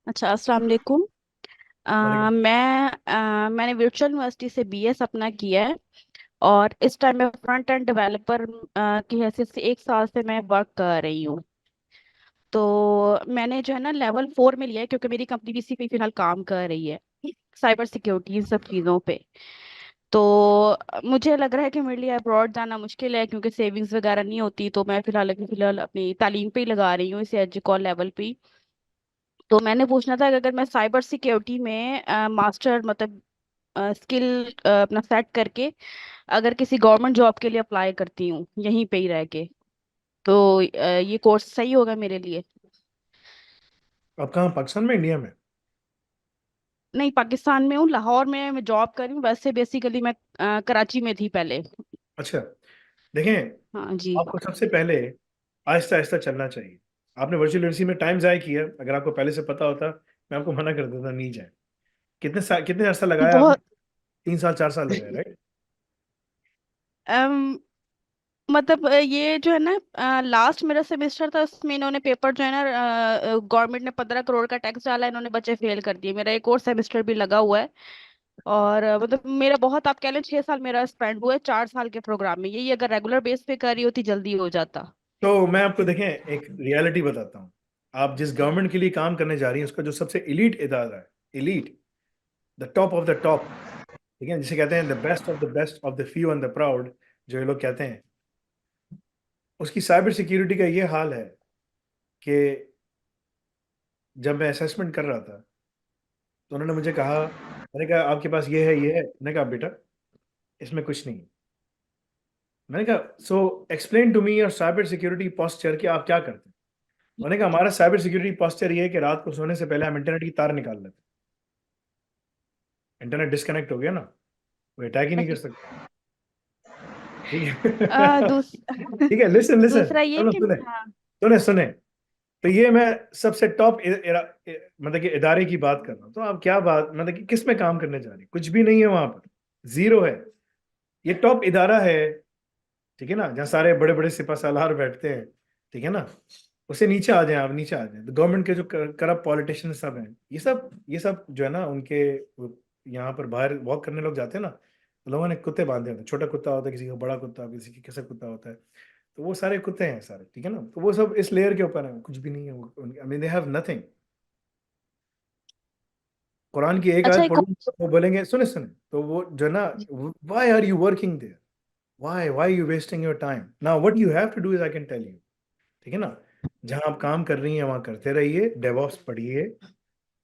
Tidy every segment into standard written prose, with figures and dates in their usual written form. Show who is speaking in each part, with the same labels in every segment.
Speaker 1: अच्छा, अस्सलाम वालेकुम।
Speaker 2: वालेकुम।
Speaker 1: मैंने वर्चुअल यूनिवर्सिटी से बीएस अपना किया है। और इस टाइम मैं फ्रंट एंड डेवलपर की हैसियत से 1 साल से मैं वर्क कर रही हूँ। तो मैंने जो है ना लेवल 4 में लिया है, क्योंकि मेरी कंपनी भी इसी पे फिलहाल काम कर रही है, साइबर सिक्योरिटी इन सब चीज़ों पे। तो मुझे लग रहा है कि मेरे लिए अब्रॉड जाना मुश्किल है, क्योंकि सेविंग्स वगैरह नहीं होती। तो मैं फिलहाल अपनी तालीम पे ही लगा रही हूँ, इसे एजुकॉल लेवल पे ही। तो मैंने पूछना था कि अगर मैं साइबर सिक्योरिटी में मास्टर मतलब स्किल अपना सेट करके अगर किसी गवर्नमेंट जॉब के लिए अप्लाई करती हूँ यहीं पे ही रह के, तो ये कोर्स सही होगा मेरे लिए?
Speaker 2: आप कहाँ, पाकिस्तान में, इंडिया में?
Speaker 1: नहीं, पाकिस्तान में हूँ, लाहौर में मैं जॉब कर रही हूँ। वैसे बेसिकली मैं कराची में थी पहले।
Speaker 2: अच्छा, देखें,
Speaker 1: हाँ जी।
Speaker 2: आपको सबसे पहले आहिस्ता आहिस्ता चलना चाहिए। आपने वर्चुअल यूनिवर्सिटी में टाइम ज़ाया किया। अगर आपको पहले से पता होता, मैं आपको मना कर देता नहीं जाए। कितने अर्सा लगाया आपने?
Speaker 1: बहुत
Speaker 2: 3 साल 4 साल लगाया, राइट?
Speaker 1: अम, मतलब ये जो है ना लास्ट मेरा सेमेस्टर था, उसमें इन्होंने पेपर जो है ना गवर्नमेंट ने 15 करोड़ का टैक्स डाला, इन्होंने बच्चे फेल कर दिए। मेरा एक और सेमेस्टर भी लगा हुआ है। और मतलब मेरा बहुत, आप कह लें 6 साल मेरा स्पेंड हुआ है 4 साल के प्रोग्राम में। यही अगर रेगुलर बेस पे कर रही होती जल्दी हो जाता।
Speaker 2: तो मैं आपको, देखें, एक रियलिटी बताता हूँ। आप जिस गवर्नमेंट के लिए काम करने जा रही हैं, उसका जो सबसे इलीट इदारा है, elite, the top of the top, ठीक है, जिसे कहते हैं the best of the few and the proud, जो ये लोग कहते हैं, उसकी साइबर सिक्योरिटी का ये हाल है कि जब मैं असेसमेंट कर रहा था, तो उन्होंने मुझे कहा, मैंने कहा आपके पास ये है, मैंने कहा बेटा इसमें कुछ नहीं है। मैंने कहा so explain to me your cyber security posture, कि आप क्या करते हैं। उन्होंने कहा हमारा साइबर सिक्योरिटी पोस्चर ये है कि रात को सोने से पहले हम इंटरनेट की तार निकाल लेते हैं। इंटरनेट डिस्कनेक्ट हो गया ना, वो अटैक ही नहीं कर सकते। ठीक
Speaker 1: आ,
Speaker 2: है।
Speaker 1: दूस,
Speaker 2: ठीक है, लिसन लिसन,
Speaker 1: दूसरा ये
Speaker 2: चलो
Speaker 1: कि
Speaker 2: सुने,
Speaker 1: हाँ।
Speaker 2: सुने सुने। तो ये मैं सबसे टॉप मतलब कि इदारे की बात कर रहा हूँ। तो आप क्या बात, मतलब कि किस में काम करने जा रही हैं? कुछ भी नहीं है वहां पर, जीरो है। ये टॉप इदारा है, ठीक है ना, जहाँ सारे बड़े बड़े सिपा सालार बैठते हैं, ठीक है ना। उससे नीचे आ जाएं, आप नीचे आ जाएं, तो गवर्नमेंट के जो करप्ट पॉलिटिशियन सब हैं, ये सब जो है ना, उनके यहाँ पर बाहर वॉक करने लोग जाते हैं ना, तो लोगों ने कुत्ते बांधे होते हैं। छोटा कुत्ता होता है, किसी का बड़ा कुत्ता, किसी की कैसा कुत्ता होता है। तो वो सारे कुत्ते हैं सारे, ठीक है ना। तो वो सब इस लेयर के ऊपर है, कुछ भी नहीं है। I mean they have nothing. Quran की एक
Speaker 1: अच्छा,
Speaker 2: आयत
Speaker 1: एक
Speaker 2: पढ़ूंगा तो वो बोलेंगे, सुने सुने, तो वो जो है ना, why are you working there, why you wasting your time, now what you have to do is I can tell you, ठीक है ना। जहां आप काम कर रही हैं वहां करते रहिए, डेवॉप्स पढ़िए,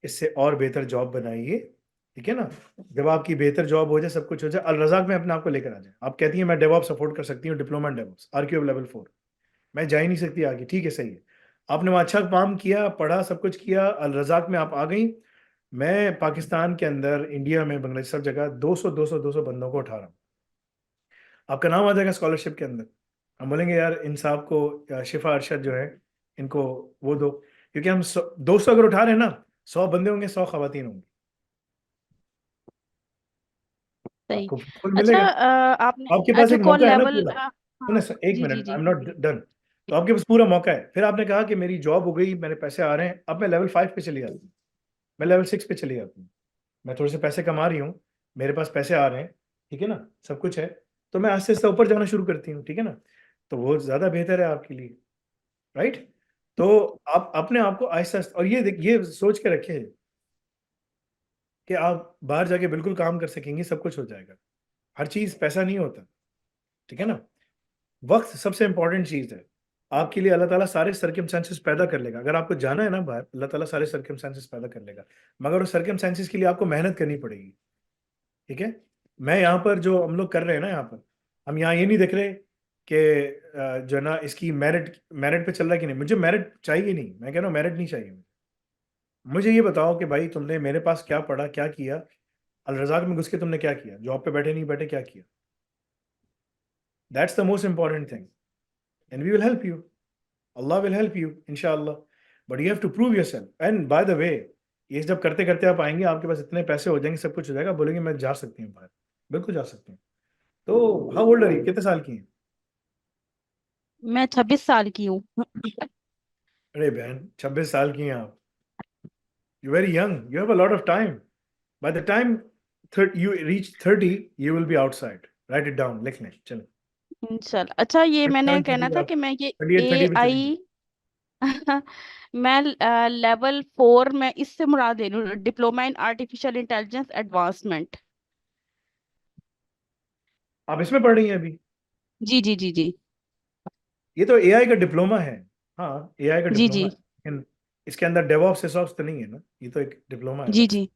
Speaker 2: इससे और बेहतर जॉब बनाइए, ठीक है ना। जब आपकी बेहतर जॉब हो जाए, सब कुछ हो जाए, अल रज़ाक में अपने आप को लेकर आ जाए। आप कहती हैं मैं डेवॉप्स अफोर्ड कर सकती हूँ, diploma in DevOps RQ level 4, मैं जा ही नहीं सकती आगे, ठीक है, सही है। आपने वहाँ अच्छा काम किया, पढ़ा, सब कुछ किया, अल रज़ाक में आप आ गई। मैं पाकिस्तान के अंदर, इंडिया में, बांग्लादेश, सब जगह 200 बंदों को उठा रहा हूँ। आपका नाम आ जाएगा स्कॉलरशिप के अंदर। हम बोलेंगे यार इन साहब को, या शिफा अरशद जो है, इनको वो दो, क्योंकि हम 200 अगर उठा रहे हैं ना, 100 बंदे होंगे, 100 खवातीन होंगी।
Speaker 1: सही।
Speaker 2: आपको फुल
Speaker 1: अच्छा,
Speaker 2: मिलेगा।
Speaker 1: आपने
Speaker 2: आपके पास एक
Speaker 1: एजुकॉल
Speaker 2: मौका है ना
Speaker 1: लेवल,
Speaker 2: पूरा। सुने
Speaker 1: हाँ।
Speaker 2: एक
Speaker 1: जी जी
Speaker 2: मिनट, आई
Speaker 1: जी।
Speaker 2: Am not done. तो आपके पास पूरा मौका है। फिर आपने कहा कि मेरी जॉब हो गई, मेरे पैसे आ रहे हैं, अब मैं लेवल 5 पे चली जाती हूँ, मैं लेवल 6 पे चली जाती हूँ। मैं थोड़े से पैसे कमा रही हूँ, मेरे पास पैसे आ रहे हैं, ठीक है ना, सब कुछ है। तो मैं आस्ते आस्ते ऊपर जाना शुरू करती हूँ, ठीक है ना। तो वो ज्यादा बेहतर है आपके लिए, राइट। तो आप अपने आप को आहिस्ता आहिस्ता, और ये सोच के रखे कि आप बाहर जाके बिल्कुल काम कर सकेंगे, सब कुछ हो जाएगा। हर चीज पैसा नहीं होता, ठीक है ना। वक्त सबसे इंपॉर्टेंट चीज है। आपके लिए अल्लाह ताला सारे सर्कमस्टेंसेस पैदा कर लेगा। अगर आपको जाना है ना बाहर, अल्लाह ताला सारे सर्कमस्टेंसेस पैदा कर लेगा। मगर उस सर्कमस्टेंसेस के लिए आपको मेहनत करनी पड़ेगी, ठीक है। मैं यहाँ पर जो हम लोग कर रहे हैं ना, यहाँ पर हम यहाँ ये नहीं देख रहे कि जो है ना, इसकी मेरिट मेरिट पे चल रहा है कि नहीं। मुझे मेरिट चाहिए नहीं, मैं कह रहा हूँ मेरिट नहीं चाहिए मुझे ये बताओ कि भाई तुमने मेरे पास क्या पढ़ा, क्या किया, अल रज़ाक में घुस के तुमने क्या किया, जॉब पे बैठे नहीं बैठे क्या किया। That's the most important thing, and we will help you, Allah will help you इंशाल्लाह। But you have to prove yourself. And by the way, ये जब करते करते आप आएंगे, आपके पास इतने पैसे हो जाएंगे, सब कुछ हो जाएगा, बोलेंगे मैं जा सकती हूँ बाहर, बिल्कुल जा सकती हूँ। तो हाउ ओल्ड आर यू, कितने साल की हैं?
Speaker 1: मैं 26 साल की हूँ।
Speaker 2: अरे बहन, 26 साल की हैं आप। You very young, you have a lot of time. By the time you reach 30, you will be outside. Write it down, लिख लें. चलो,
Speaker 1: चल, अच्छा, ये मैंने
Speaker 2: 27
Speaker 1: कहना
Speaker 2: 30
Speaker 1: था
Speaker 2: आप
Speaker 1: कि मैं ये
Speaker 2: 28 30 पे चलेंगे.
Speaker 1: AI मैं लेवल 4 में इससे मुराद ले लूँ, diploma in artificial intelligence advancement.
Speaker 2: आप इसमें पढ़ रही हैं अभी?
Speaker 1: जी जी जी जी।
Speaker 2: ये तो एआई का डिप्लोमा है. हाँ, एआई का
Speaker 1: जी
Speaker 2: डिप्लोमा
Speaker 1: जी
Speaker 2: है, लेकिन इसके अंदर डेवऑप्स सेसऑप्स तो नहीं है ना. ये तो एक डिप्लोमा है
Speaker 1: जी
Speaker 2: अलग से.
Speaker 1: जी।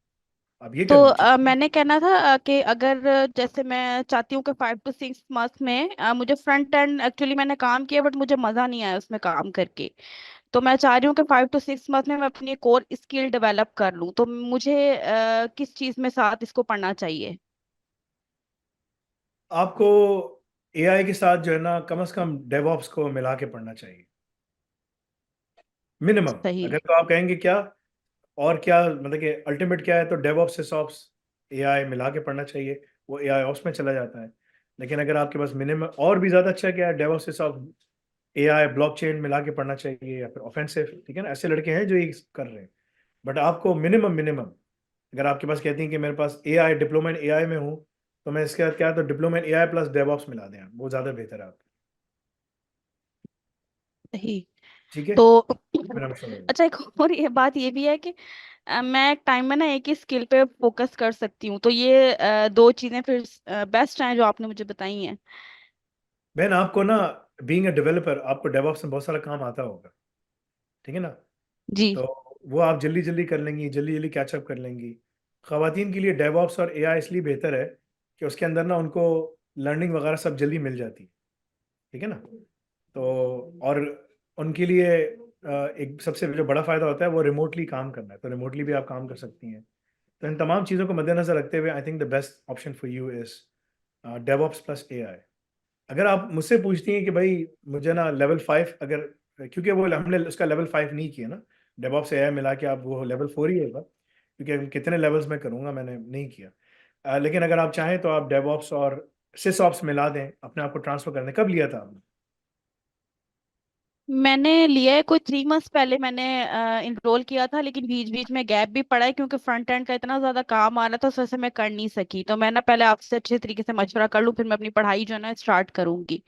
Speaker 2: आप ये
Speaker 1: तो
Speaker 2: करना चाहिए.
Speaker 1: मैंने कहना था कि अगर जैसे मैं चाहती हूँ कि 5 to 6 मंथ में मुझे फ्रंट एंड, एक्चुअली मैंने काम किया बट मुझे मज़ा नहीं आया उसमें काम करके। तो मैं चाह रही हूँ कि 5 to 6 मंथ में मैं अपनी एक और स्किल डेवलप कर लूँ, तो मुझे किस चीज़ में साथ इसको पढ़ना चाहिए?
Speaker 2: आपको एआई के साथ जो है ना, कम से कम डेवऑप्स को मिला के पढ़ना चाहिए, मिनिमम.
Speaker 1: सही।
Speaker 2: अगर तो आप कहेंगे क्या और क्या, मतलब कि अल्टीमेट क्या है, तो डेवऑप्स सिसऑप्स एआई मिला के पढ़ना चाहिए. वो एआई ऑप्स में चला जाता है. लेकिन अगर आपके पास मिनिमम और भी ज़्यादा अच्छा क्या है, डेवऑप्स सिसऑप्स एआई ब्लॉकचेन मिला के पढ़ना चाहिए, या फिर ऑफेंसिव. ठीक है ना, ऐसे लड़के हैं जो ये कर रहे हैं. बट आपको मिनिमम मिनिमम, अगर आपके पास कहती हैं कि मेरे पास एआई डिप्लोमा इन एआई में हूँ, तो मैं इसके बाद क्या, तो diploma in AI plus DevOps मिला दें आप, वो ज़्यादा बेहतर है आप.
Speaker 1: सही।
Speaker 2: ठीक है,
Speaker 1: तो
Speaker 2: मेरा मशवरा है.
Speaker 1: अच्छा, एक और ये बात ये भी है कि मैं एक टाइम में ना एक ही स्किल पे फोकस कर सकती हूँ, तो ये दो चीजें फिर बेस्ट हैं जो आपने मुझे बताई हैं।
Speaker 2: बहन, आपको ना, बीइंग अ डेवलपर, आपको डेवऑप्स में बहुत सारा काम आता होगा. ठीक है ना.
Speaker 1: जी।
Speaker 2: तो वो आप जल्दी जल्दी कर लेंगी, जल्दी जल्दी कैचअप कर लेंगी. खवातीन के लिए डेवऑप्स और एआई इसलिए बेहतर है कि उसके अंदर ना उनको लर्निंग वगैरह सब जल्दी मिल जाती है. ठीक है ना. तो और उनके लिए एक सबसे जो बड़ा फायदा होता है वो रिमोटली काम करना है, तो रिमोटली भी आप काम कर सकती हैं. तो इन तमाम चीज़ों को मद्देनजर रखते हुए I think the best option for you is DevOps plus AI. अगर आप मुझसे पूछती हैं कि भाई मुझे ना लेवल 5, अगर, क्योंकि वो हमने उसका लेवल 5 नहीं किया ना, डेवऑप्स एआई मिला के, आप वो लेवल 4 ही होगा, क्योंकि अब कितने लेवल्स में करूँगा, मैंने नहीं किया. लेकिन अगर आप चाहें तो आप डेवऑप्स और सिसऑप्स मिला दें, अपने आप को ट्रांसफर कर दें. कब लिया था आपने?
Speaker 1: मैंने लिया है कोई 3 मंथ्स पहले, मैंने इनरोल किया था, लेकिन बीच बीच में गैप भी पड़ा है क्योंकि फ्रंट एंड का इतना ज्यादा काम आ रहा था, उस वजह से मैं कर नहीं सकी। तो मैं ना पहले आपसे अच्छे तरीके से मशवरा कर लूँ, फिर मैं अपनी पढ़ाई जो है ना स्टार्ट करूंगी।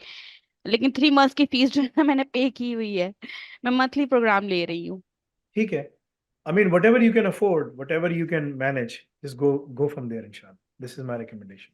Speaker 1: लेकिन 3 मंथ्स की फीस जो है ना मैंने पे की हुई है। मैं मंथली प्रोग्राम ले रही हूँ।
Speaker 2: ठीक है. I mean, what ever you can afford, what ever you can manage, just go from there, inshallah. This is my recommendation.